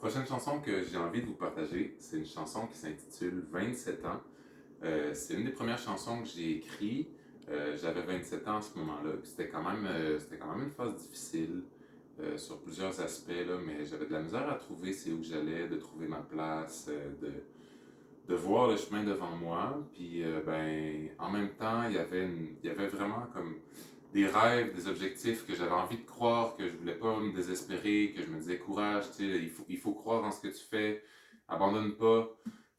Prochaine chanson que j'ai envie de vous partager, c'est une chanson qui s'intitule 27 ans. C'est une des premières chansons que j'ai écrites. J'avais 27 ans à ce moment-là, puis c'était quand même une phase difficile sur plusieurs aspects, là, mais j'avais de la misère à trouver c'est où j'allais, de trouver ma place, de voir le chemin devant moi. Puis en même temps, il y avait vraiment comme des rêves, des objectifs que j'avais envie de croire, que je voulais pas me désespérer, que je me disais courage, tu sais, il faut croire dans ce que tu fais, abandonne pas.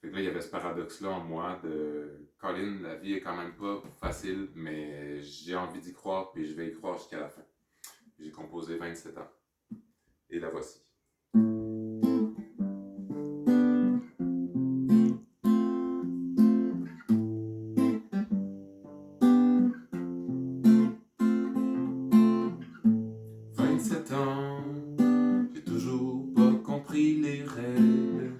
Fait que là, il y avait ce paradoxe-là en moi de Colin, la vie est quand même pas facile, mais j'ai envie d'y croire, puis je vais y croire jusqu'à la fin. J'ai composé 27 ans. Et la voici. 27 ans, j'ai toujours pas compris les règles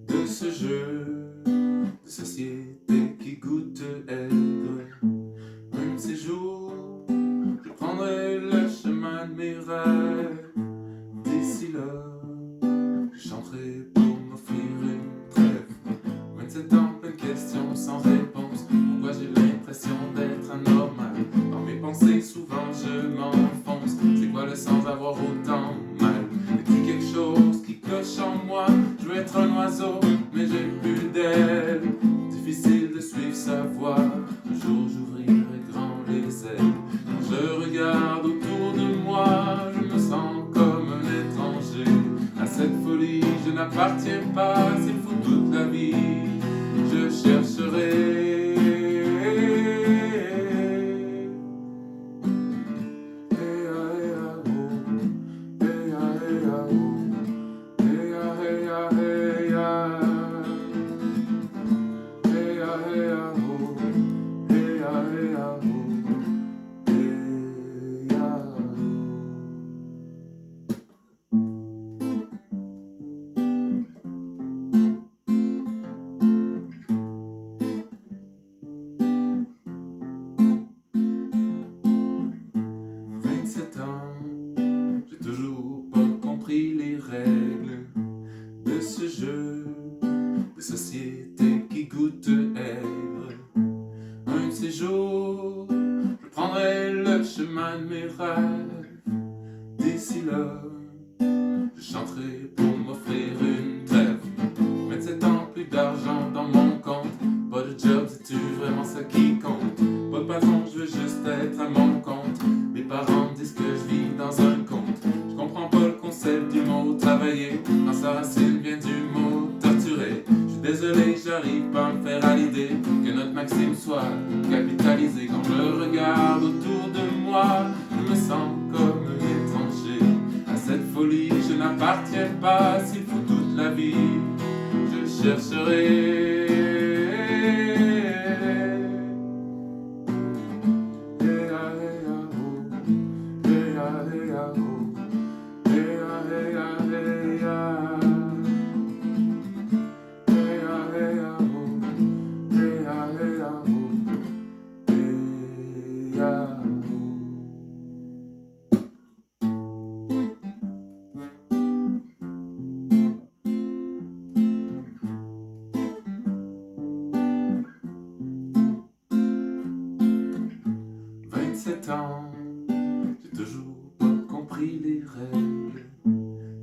de ce jeu de société qui goûte aigre. Un de ces jours, je prendrai le chemin de mes rêves. D'ici là, je chanterai pour m'offrir une trêve. 27 ans, plein de questions sans réponse. Pourquoi j'ai l'impression d'être anormal? Dans mes pensées, souvent je m'enfonce. C'est quoi le sens d'avoir autant mal? Est-il quelque chose qui cloche en moi? Je veux être un oiseau, mais j'ai plus d'aile. Difficile de suivre sa voie. Un jour j'ouvrirai grand les ailes. Quand je regarde autour de moi, je me sens comme un étranger. À cette folie, je n'appartiens pas. S'il faut toute la vie, je chercherai. J'ai toujours pas compris les règles de ce jeu de société qui goûte aigre. Un de ces jours, je prendrai le chemin de mes rêves. D'ici là, je chanterai pour m'offrir une trêve. 27 ans, plus d'argent dans mon compte. Pas de job, c'est-tu vraiment ça qui compte? Pas de patron, je veux juste être à mon compte. Mes parents disent que je vis dans un conte. Je comprends pas le concept du mot travailler, quand sa racine vient du mot torturer. Je suis désolé, j'arrive pas à me faire à l'idée que notre maxime soit capitalisée. Quand je regarde autour de moi, je me sens comme un étranger. À cette folie, je n'appartiens pas. S'il faut toute la vie, je chercherai. Ans, j'ai toujours pas compris les règles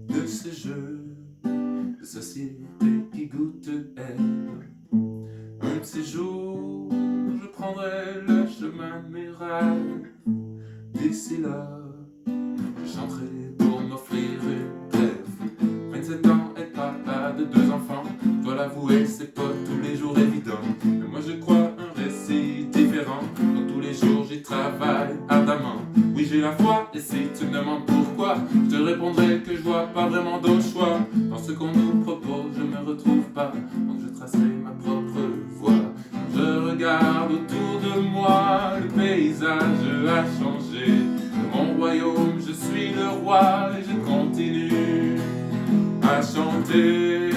de ce jeu de société qui goûte aigre. Un de ces jours, je prendrai le chemin de mes rêves. D'ici là, je chanterai pour m'offrir une trêve. 27 ans, être papa de 2 enfants, je dois l'avouer, c'est pas tous les jours évident. Mais moi je crois un récit différent. Dans tous les jours, j'y travaille ardemment. Oui, j'ai la foi, et si tu me demandes pourquoi, je te répondrai que je vois pas vraiment d'autre choix. Dans ce qu'on nous propose, je me retrouve pas, donc je tracerai ma propre voie. Quand je regarde autour de moi, le paysage a changé. De mon royaume, je suis le roi et je continue à chanter.